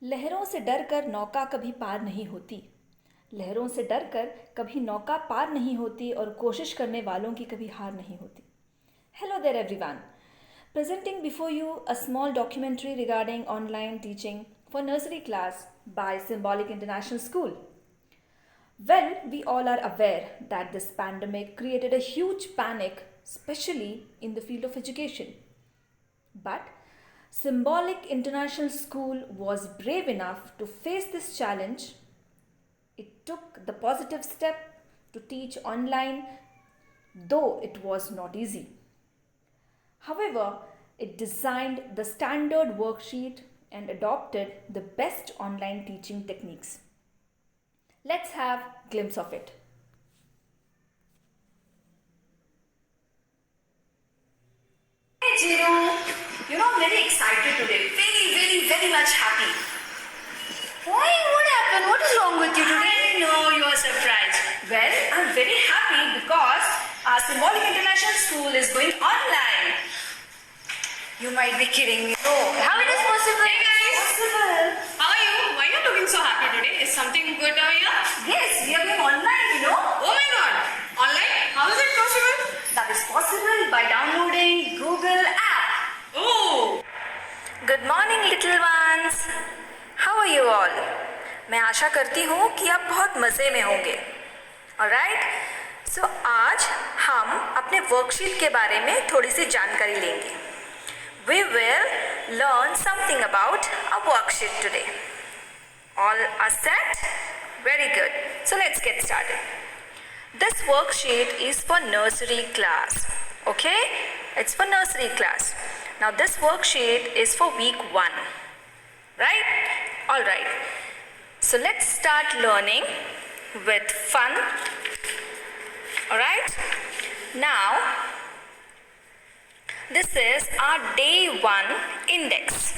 लहरों से डरकर नौका कभी पार नहीं होती। लहरों से डरकर कभी नौका पार नहीं होती और कोशिश करने वालों की कभी हार नहीं होती। Hello there everyone. Presenting before you a small documentary regarding online teaching for nursery class by Symbolic International School. Well, we all are aware that this pandemic created a huge panic, especially in the field of education. But Symbolic International School was brave enough to face this challenge. It took the positive step to teach online, though it was not easy. However, it designed the standard worksheet and adopted the best online teaching techniques. Let's have a glimpse of it. Hey Jiro, I'm very excited today. Very much happy. Why? What happened? What is wrong with you today? I know you are surprised. Well, I'm very happy because our Symbolic International School is going online. You might be kidding me. No. How it is possible? Hey guys. Possible. How are you? Why are you looking so happy today? Is something good over here? Yes, we are going online, Oh my god! Online? How is it possible? That is possible by downloading Google app. Oh! Good morning little ones, how are you all. मैं आशा करती हूँ कि आप बहुत मज़े में होंगे। ऑलराइट, सो आज हम अपने वर्कशीट के बारे में थोड़ी सी जानकारी लेंगे। We will learn something about a worksheet today. All are set? Very good, so let's get started. This worksheet is for nursery class. Okay? It's for nursery class. Now this worksheet is for week 1. Right? Alright. So let's start learning with fun. Alright? Now this is our day 1 index.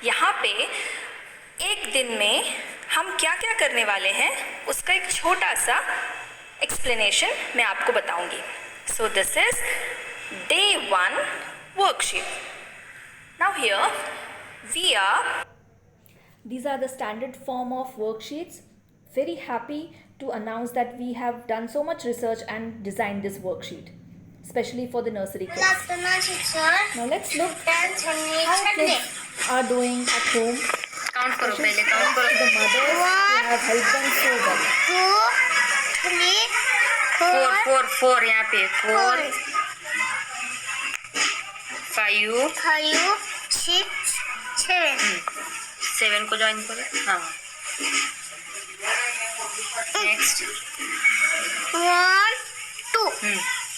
यहाँ पे एक दिन में हम क्या क्या करने वाले हैं उसका एक छोटा सा एक्सप्लेनेशन मैं आपको बताऊंगी. So this is day 1 worksheet. Now here we are. These are the standard form of worksheets. Very happy to announce that we have done so much research and designed this worksheet, especially for the nursery class. Now let's look how kids are doing at home. Count करो Special पहले, count thanks to the mothers who have helped them so well. 4 यहाँ पे 4 5 7 को join करो. हाँ, next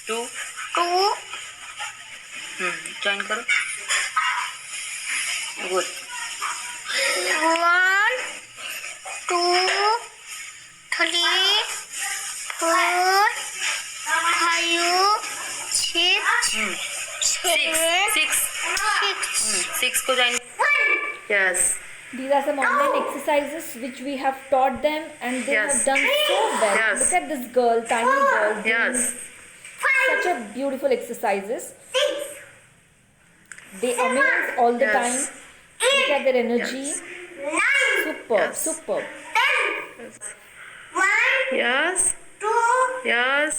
2 join करो. Good. 6 को join. Yes. These are some online exercises which we have taught them and they Yes. have done so well. Yes. Look at this girl, tiny girl, doing Yes. such a beautiful exercises. They amaze all the Yes. time. Look at their energy. Yes. Superb, Yes. superb. Yes. Yes.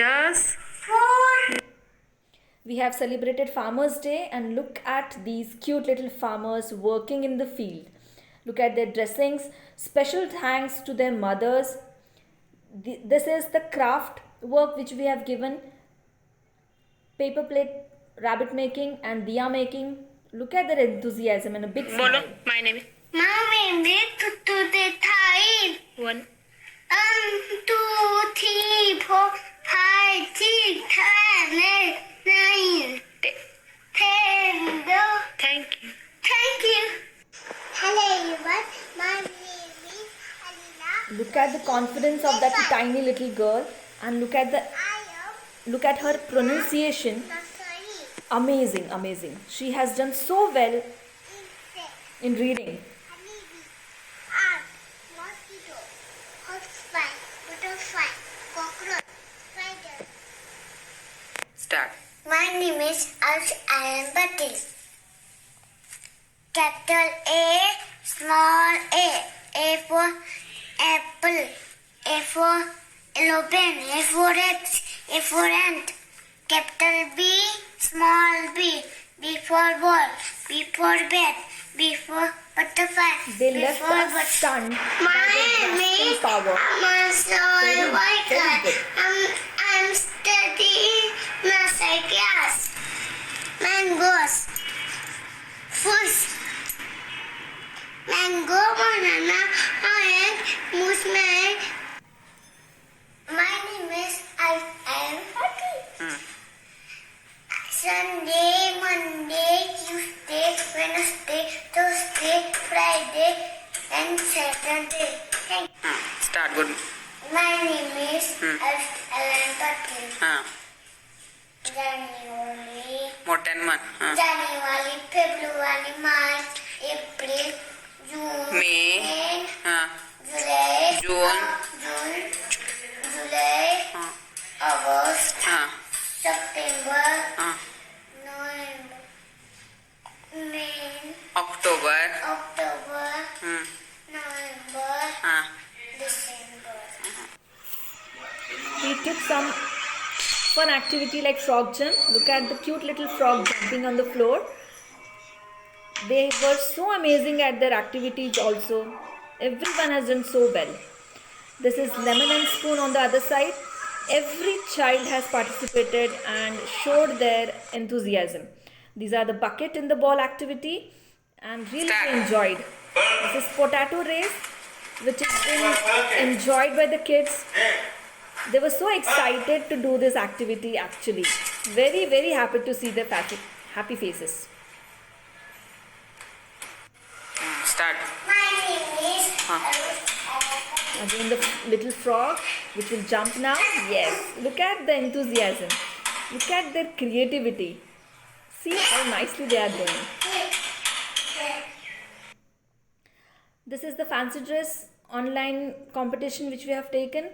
Yes. We have celebrated Farmers' Day and look at these cute little farmers working in the field. Look at their dressings. Special thanks to their mothers. This is the craft work which we have given. Paper plate, rabbit making and diya making. Look at their enthusiasm and a big बोलो. smile. My name is Mommy, big to the time. 1. 1, 2, 3, 4, 5, 6, 7, 8, 9, 10. Thank you. Thank you. Hello, everyone. My name is Halina. Look at the confidence of that tiny little girl and look at her pronunciation. Nursery. Amazing, amazing. She has done so well Insect. in reading. Honeybee. Ant. Mosquito. Horsefly. Butterfly. Cockroach. Spider. Start. My name is Arsh. I am Patel. Capital A, small a. A for apple. A for elephant. A for X. A for ant. Capital B, small b. B for ball. B for bat. B for butterfly. They B left for us stunned by My their name grasping power. I'm Very good. I'm studying nursery class. Mangoes. Fruits. Mango, banana, orange, mushmelon. My name is I am happy. Sunday, Monday, Tuesday, Wednesday, Thursday, Friday, and Saturday. Thank you. Start good. My name is Ellen Patil. January, मोठ्यानं म्हण. January, February, March, April, June, May. July, June. July, August, हा. September, हा. November, May, October. October, हम्म. November, हा. December. We took some fun activity like frog jump. Look at the cute little frog jumping on the floor. They were so amazing at their activities also. Everyone has done so well. This is lemon and spoon on the other side. Every child has participated and showed their enthusiasm. These are the bucket in the ball activity and really Start. enjoyed. This is potato race which has been enjoyed by the kids. They were so excited to do this activity actually. Very, very happy to see their happy faces. Start. My name is Again the little frog which will jump now. Yes, look at the enthusiasm. Look at their creativity. See how nicely they are doing. This is the fancy dress online competition which we have taken.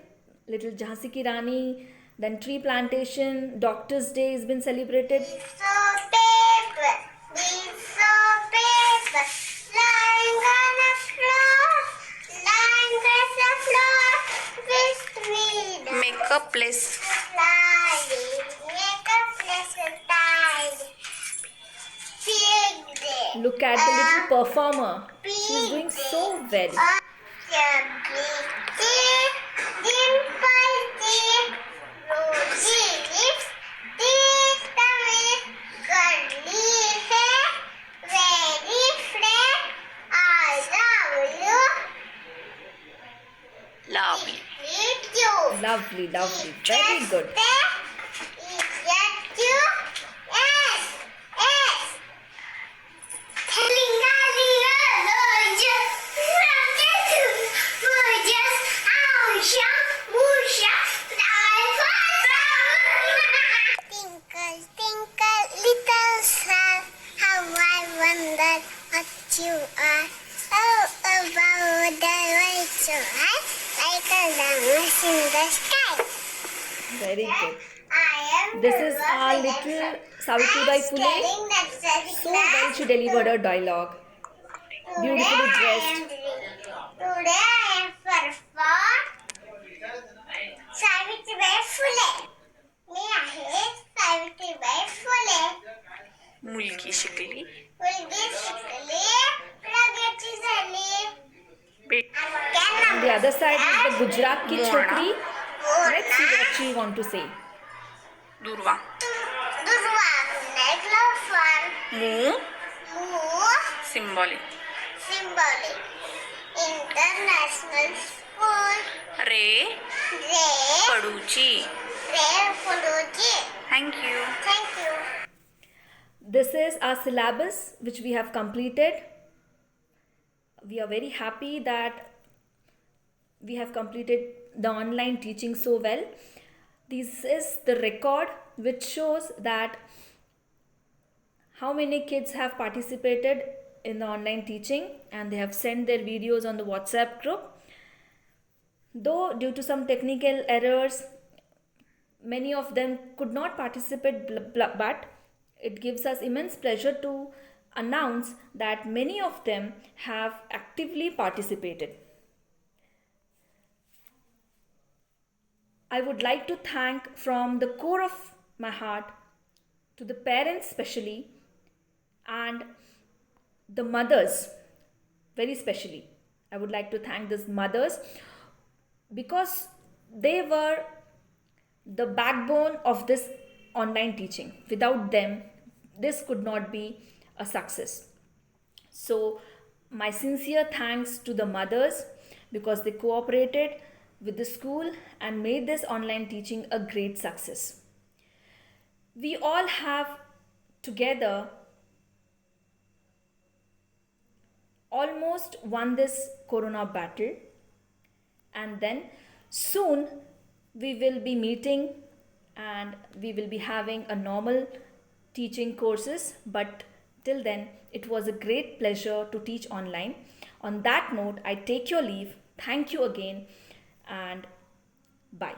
Little Jhansi Ki Rani, then tree plantation, Doctor's Day has been celebrated. so paper, so paper, lying on the floor, lying on the floor, with me. Make a place. Make a place tidy. Big day. Look at the little performer. She is doing so well. Lovely. Lovely, lovely. Very good. Twinkle, twinkle, little star, how I wonder what you are. Oh, above the light so high, like a diamond in the sky. Very good. I am This is our little Savitribai Phule. So well she delivered her dialogue. Beautifully dressed. Today I am perform Savitribai Phule. मी आहे सावित्रीबाई फुले. मुलगी शिकली. मुलगी शिकली, प्रगती झाली. बेट. On the other side is the Gujarat ki chokri. Let's see what she want to say. दुर्वा. दुर्वा, नेकलोफर, मूळ. सिम्बॉलिक. symbolic. International school. रे. रे, पडूची. रे फुलूची. Thank you. Thank you. This is our syllabus which we have completed. We are very happy that we have completed the online teaching so well. This is the record which shows that how many kids have participated in the online teaching and they have sent their videos on the WhatsApp group. Though due to some technical errors, many of them could not participate, but it gives us immense pleasure to announce that many of them have actively participated. I would like to thank from the core of my heart to the parents especially and the mothers very specially. I would like to thank these mothers because they were the backbone of this online teaching. Without them, this could not be a success. So, my sincere thanks to the mothers because they cooperated with the school and made this online teaching a great success. We all have together almost won this corona battle, and then soon we will be meeting and we will be having a normal teaching courses, but till then it was a great pleasure to teach online. On that note, I take your leave. Thank you again and bye.